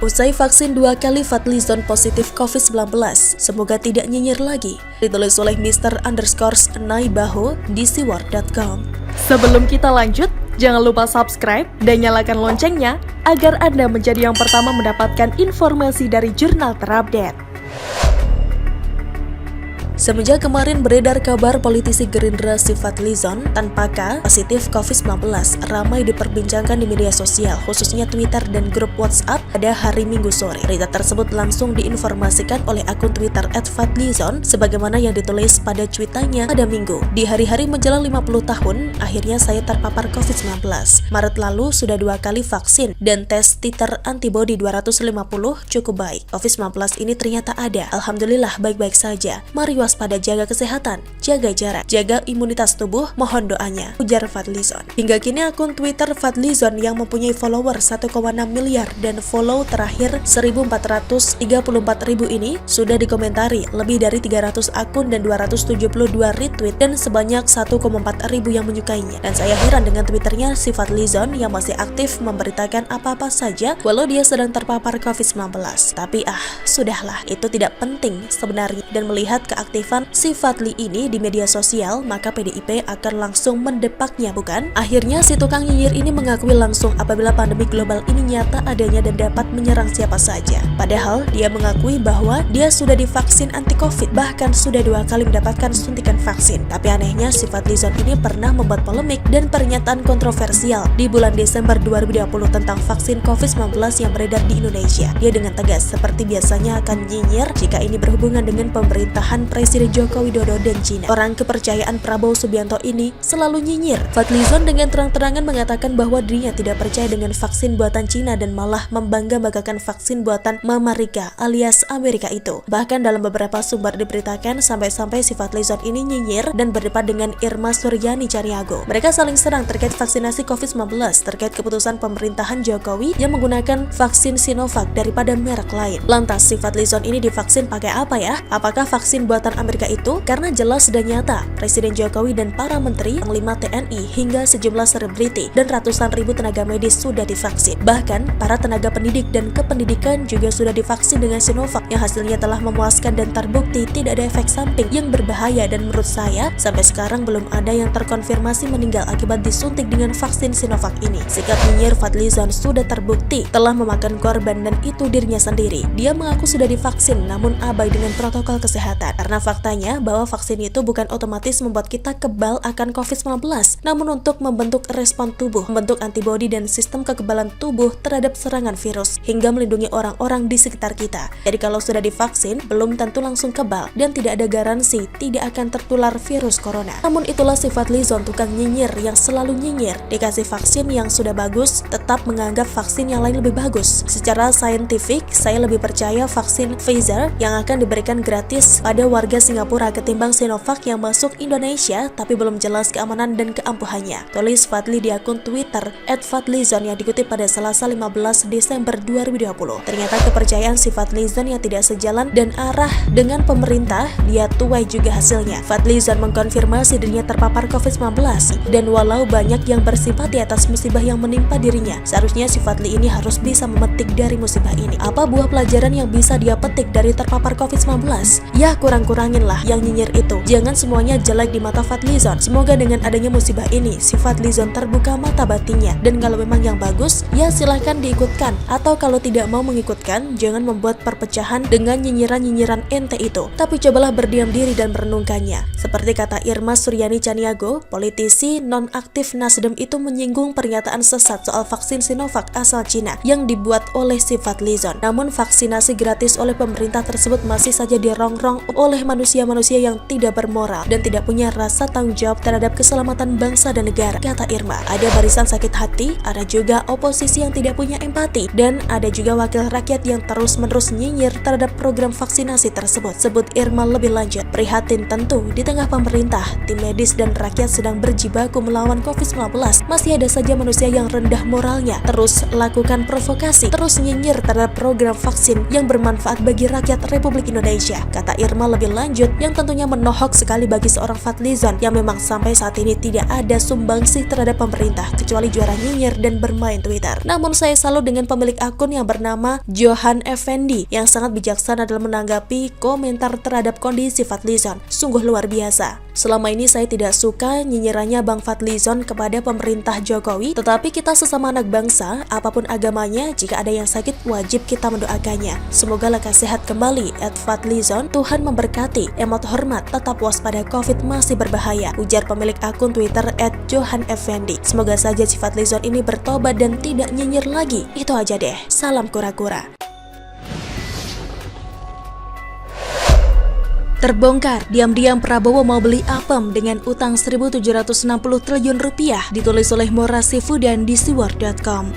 Usai vaksin 2 kali, Fadlizon positif COVID-19. Semoga tidak nyinyir lagi. Ditulis oleh Mr_Naibaho di siwar.com. Sebelum kita lanjut, jangan lupa subscribe dan nyalakan loncengnya agar Anda menjadi yang pertama mendapatkan informasi dari jurnal terupdate. Semenjak kemarin beredar kabar politisi Gerindra Fadlizon tanpa K positif COVID-19 ramai diperbincangkan di media sosial, khususnya Twitter dan grup WhatsApp pada hari Minggu sore. Berita tersebut langsung diinformasikan oleh akun Twitter @Fadlizon sebagaimana yang ditulis pada cuitannya pada Minggu. Di hari-hari menjelang 50 tahun, akhirnya saya terpapar COVID-19. Maret lalu sudah 2 kali vaksin dan tes titer antibodi 250 cukup baik. COVID-19 ini ternyata ada. Alhamdulillah baik-baik saja. Mari pada jaga kesehatan, jaga jarak, jaga imunitas tubuh, mohon doanya, ujar Fadlizon. Hingga kini akun Twitter Fadlizon yang mempunyai follower 1,6 miliar dan follow terakhir 1.434.000 ini sudah dikomentari lebih dari 300 akun dan 272 retweet dan sebanyak 1,4 ribu yang menyukainya. Dan saya heran dengan Twitternya Fadlizon yang masih aktif memberitakan apa-apa saja walau dia sedang terpapar COVID-19. Tapi sudahlah, itu tidak penting sebenarnya, dan melihat keaktifan Fadli ini di media sosial, maka PDIP akan langsung mendepaknya, bukan? Akhirnya si tukang nyinyir ini mengakui langsung apabila pandemi global ini nyata adanya dan dapat menyerang siapa saja. Padahal dia mengakui bahwa dia sudah divaksin anti-COVID, bahkan sudah 2 kali mendapatkan suntikan vaksin. Tapi anehnya Fadlizon ini pernah membuat polemik dan pernyataan kontroversial di bulan Desember 2020 tentang vaksin COVID-19 yang beredar di Indonesia. Dia dengan tegas seperti biasanya akan nyinyir jika ini berhubungan dengan pemerintahan Presiden Joko Widodo dan Cina. Orang kepercayaan Prabowo Subianto ini selalu nyinyir. Fadlizon dengan terang-terangan mengatakan bahwa dirinya tidak percaya dengan vaksin buatan Cina dan malah membangga-banggakan vaksin buatan Mama Rika alias Amerika itu. Bahkan dalam beberapa sumber diberitakan sampai-sampai Fadlizon ini nyinyir dan berdebat dengan Irma Suryani Caniago. Mereka saling serang terkait vaksinasi COVID-19 terkait keputusan pemerintahan Jokowi yang menggunakan vaksin Sinovac daripada merek lain. Lantas Fadlizon ini divaksin pakai apa ya? Apakah vaksin buatan Amerika itu? Karena jelas dan nyata Presiden Jokowi dan para menteri, Panglima TNI hingga sejumlah selebriti dan ratusan ribu tenaga medis sudah divaksin. Bahkan para tenaga pendidik dan kependidikan juga sudah divaksin dengan Sinovac yang hasilnya telah memuaskan dan terbukti tidak ada efek samping yang berbahaya, dan menurut saya sampai sekarang belum ada yang terkonfirmasi meninggal akibat disuntik dengan vaksin Sinovac ini. Sikap nyinyir Fadlizon sudah terbukti telah memakan korban dan itu dirinya sendiri. Dia mengaku sudah divaksin namun abai dengan protokol kesehatan. Karena faktanya bahwa vaksin itu bukan otomatis membuat kita kebal akan COVID-19, namun untuk membentuk respon tubuh, membentuk antibodi dan sistem kekebalan tubuh terhadap serangan virus, hingga melindungi orang-orang di sekitar kita. Jadi kalau sudah divaksin, belum tentu langsung kebal dan tidak ada garansi tidak akan tertular virus corona. Namun itulah Fadlizon tukang nyinyir yang selalu nyinyir. Dikasih vaksin yang sudah bagus, tetap menganggap vaksin yang lain lebih bagus. Secara saintifik, saya lebih percaya vaksin Pfizer yang akan diberikan gratis pada warga Singapura ketimbang Sinovac yang masuk Indonesia tapi belum jelas keamanan dan keampuhannya. Tulis Fadli di akun Twitter @Fadlizon yang dikutip pada Selasa 15 Desember 2020. Ternyata kepercayaan Fadlizon yang tidak sejalan dan arah dengan pemerintah, dia tuai juga hasilnya. Fadlizon mengkonfirmasi dirinya terpapar COVID-19 dan walau banyak yang bersimpati atas musibah yang menimpa dirinya, seharusnya Fadli ini harus bisa memetik dari musibah ini. Apa buah pelajaran yang bisa dia petik dari terpapar COVID-19? Ya kurang-kurangin lah yang nyinyir itu. Jangan semuanya jelek di mata Fadlizon. Semoga dengan adanya musibah ini Fadlizon terbuka mata batinnya, dan kalau memang yang bagus ya silahkan diikutkan, atau kalau tidak mau mengikutkan jangan membuat perpecahan dengan nyinyiran-nyinyiran ente itu, tapi cobalah berdiam diri dan merenungkannya. Seperti kata Irma Suryani Caniago, politisi non-aktif Nasdem itu menyinggung pernyataan sesat soal vaksin Sinovac asal Cina yang dibuat oleh Fadlizon. Namun vaksinasi gratis oleh pemerintah tersebut masih saja dirongrong oleh manusia-manusia yang tidak bermoral dan tidak punya rasa tanggung jawab terhadap keselamatan bangsa dan negara, kata Irma. Ada barisan sakit hati, ada juga oposisi yang tidak punya empati, dan ada juga wakil rakyat yang terus-menerus nyinyir terhadap program vaksinasi tersebut. Sebut Irma lebih lanjut, prihatin tentu di tengah pemerintah, tim medis dan rakyat sedang berjibaku melawan COVID-19, masih ada saja manusia yang rendah moralnya, terus lakukan provokasi, terus nyinyir terhadap program vaksin yang bermanfaat bagi rakyat Republik Indonesia, kata Irma lebih lanjut. lanjut yang tentunya menohok sekali bagi seorang Fadlizon yang memang sampai saat ini tidak ada sumbangsih terhadap pemerintah kecuali juara nyinyir dan bermain Twitter. Namun saya salut dengan pemilik akun yang bernama Johan Effendi yang sangat bijaksana dalam menanggapi komentar terhadap kondisi Fadlizon. Sungguh luar biasa. Selama ini saya tidak suka nyinyirannya Bang Fadlizon kepada pemerintah Jokowi, tetapi kita sesama anak bangsa, apapun agamanya, jika ada yang sakit wajib kita mendoakannya. Semoga lekas sehat kembali. @Fadlizon, Tuhan memberkati. Emot hormat, tetap waspada, COVID masih berbahaya, ujar pemilik akun Twitter @Johan Effendi. Semoga saja si Fadlizon ini bertobat dan tidak nyinyir lagi. Itu aja deh. Salam kura-kura. Terbongkar, diam-diam Prabowo mau beli apem dengan utang 1.760 triliun rupiah, ditulis oleh Morasifudan di siwar.com.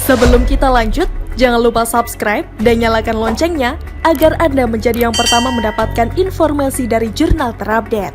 Sebelum kita lanjut, jangan lupa subscribe dan nyalakan loncengnya agar Anda menjadi yang pertama mendapatkan informasi dari jurnal terupdate.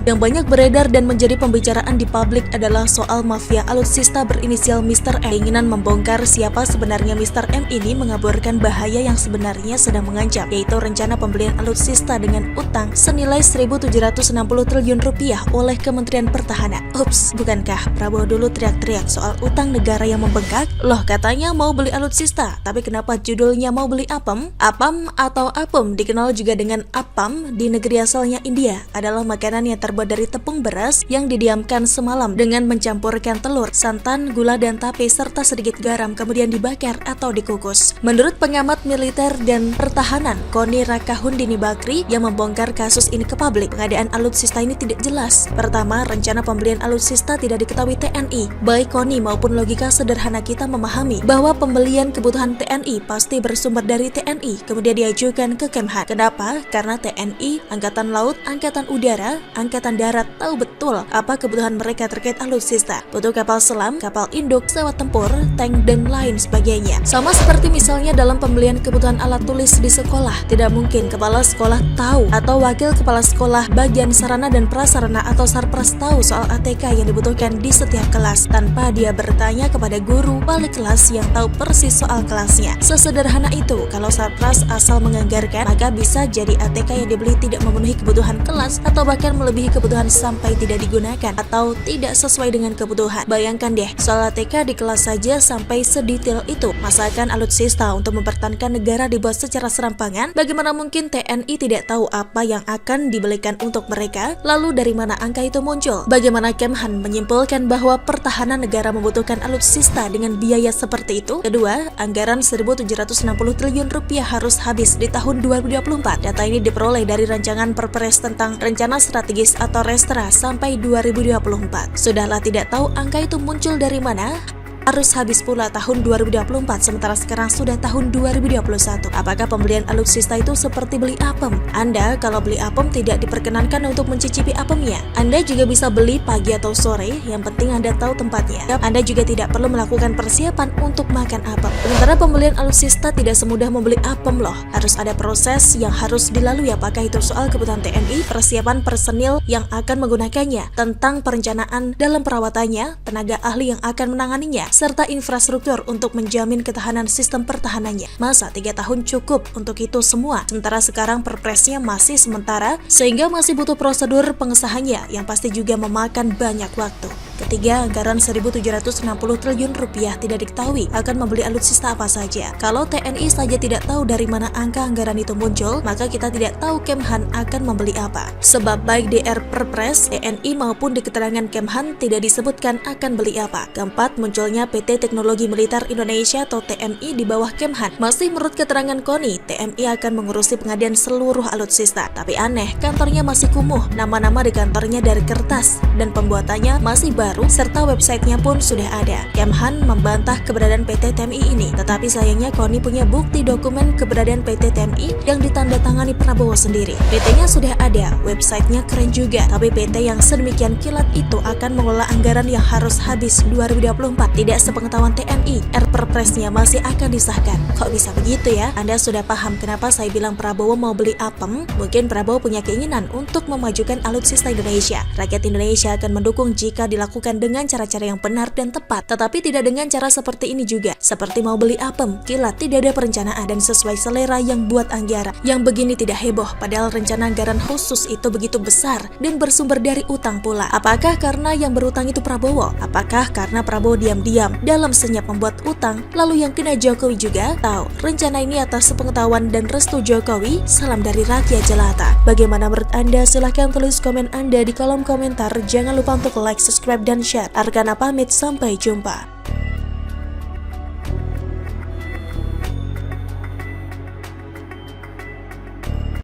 Yang banyak beredar dan menjadi pembicaraan di publik adalah soal mafia alutsista berinisial Mr. M. Keinginan membongkar siapa sebenarnya Mr. M ini mengaburkan bahaya yang sebenarnya sedang mengancam, yaitu rencana pembelian alutsista dengan utang senilai 1.760 triliun rupiah oleh Kementerian Pertahanan. Ups, bukankah Prabowo dulu teriak-teriak soal utang negara yang membengkak? Loh, katanya mau beli alutsista, tapi kenapa judulnya mau beli apem? Apam atau apem dikenal juga dengan apam di negeri asalnya India, adalah makanan yang terbuat dari tepung beras yang didiamkan semalam dengan mencampurkan telur, santan, gula, dan tape serta sedikit garam kemudian dibakar atau dikukus. Menurut pengamat militer dan pertahanan Koni Rakahundini Bakri yang membongkar kasus ini ke publik, pengadaan alutsista ini tidak jelas. Pertama, rencana pembelian alutsista tidak diketahui TNI. Baik Koni maupun logika sederhana kita memahami bahwa pembelian kebutuhan TNI pasti bersumber dari TNI kemudian diajukan ke Kemhan. Kenapa? Karena TNI, Angkatan Laut, Angkatan Udara, Angkatan Darat tahu betul apa kebutuhan mereka terkait alutsista. Butuh kapal selam, kapal induk, pesawat tempur, tank, dan lain sebagainya. Sama seperti misalnya dalam pembelian kebutuhan alat tulis di sekolah. Tidak mungkin kepala sekolah tahu atau wakil kepala sekolah bagian sarana dan prasarana atau sarpras tahu soal ATK yang dibutuhkan di setiap kelas tanpa dia bertanya kepada guru wali kelas yang tahu persis soal kelasnya. Sesederhana itu, kalau sarpras asal menganggarkan, maka bisa jadi ATK yang dibeli tidak memenuhi kebutuhan kelas atau bahkan melebihi kebutuhan sampai tidak digunakan atau tidak sesuai dengan kebutuhan. Bayangkan deh, soal ATK di kelas saja sampai sedetail itu. Masakan alutsista untuk mempertahankan negara dibuat secara serampangan, bagaimana mungkin TNI tidak tahu apa yang akan dibelikan untuk mereka? Lalu dari mana angka itu muncul? Bagaimana Kemhan menyimpulkan bahwa pertahanan negara membutuhkan alutsista dengan biaya seperti itu? Kedua, anggaran 1.760 triliun rupiah harus habis di tahun 2024. Data ini diperoleh dari rancangan Perpres tentang rencana strategis atau Restra sampai 2024. Sudahlah tidak tahu angka itu muncul dari mana? Harus habis pula tahun 2024, sementara sekarang sudah tahun 2021. Apakah pembelian alutsista itu seperti beli apem? Anda kalau beli apem tidak diperkenankan untuk mencicipi apemnya. Anda juga bisa beli pagi atau sore, yang penting Anda tahu tempatnya. Anda juga tidak perlu melakukan persiapan untuk makan apem. Sementara pembelian alutsista tidak semudah membeli apem loh. Harus ada proses yang harus dilalui, apakah itu soal kebutuhan TNI, persiapan personil yang akan menggunakannya, tentang perencanaan dalam perawatannya, tenaga ahli yang akan menanganinya, serta infrastruktur untuk menjamin ketahanan sistem pertahanannya. Masa 3 tahun cukup untuk itu semua? Sementara sekarang perpresnya masih sementara, sehingga masih butuh prosedur pengesahannya yang pasti juga memakan banyak waktu. Ketiga, anggaran 1.760 triliun rupiah tidak diketahui akan membeli alutsista apa saja. Kalau TNI saja tidak tahu dari mana angka anggaran itu muncul, maka kita tidak tahu Kemhan akan membeli apa. Sebab baik di Perpres, TNI maupun di keterangan Kemhan tidak disebutkan akan beli apa. Keempat, munculnya PT Teknologi Militer Indonesia atau TMI di bawah Kemhan. Masih menurut keterangan Koni, TMI akan mengurusi pengadaan seluruh alutsista. Tapi aneh, kantornya masih kumuh, nama-nama di kantornya dari kertas, dan pembuatannya masih baru, serta websitenya pun sudah ada. Kemhan membantah keberadaan PT TMI ini, tetapi sayangnya Koni punya bukti dokumen keberadaan PT TMI yang ditandatangani Prabowo sendiri. PT-nya sudah ada, websitenya keren juga, tapi PT yang sedemikian kilat itu akan mengelola anggaran yang harus habis 2024. Tidak sepengetahuan TNI, Perpresnya masih akan disahkan. Kok bisa begitu ya? Anda sudah paham kenapa saya bilang Prabowo mau beli apem? Mungkin Prabowo punya keinginan untuk memajukan alutsista Indonesia. Rakyat Indonesia akan mendukung jika dilakukan dilakukan dengan cara-cara yang benar dan tepat, tetapi tidak dengan cara seperti ini juga. Seperti mau beli apem, kilat, tidak ada perencanaan dan sesuai selera yang buat anggaran. Yang begini tidak heboh, padahal rencana anggaran khusus itu begitu besar dan bersumber dari utang pula. Apakah karena yang berutang itu Prabowo? Apakah karena Prabowo diam-diam dalam senyap membuat utang, lalu yang kena Jokowi juga? Tahu, rencana ini atas sepengetahuan dan restu Jokowi. Salam dari rakyat jelata. Bagaimana menurut Anda? Silahkan tulis komen Anda di kolom komentar. Jangan lupa untuk like, subscribe, dan share. Arkana pamit, sampai jumpa.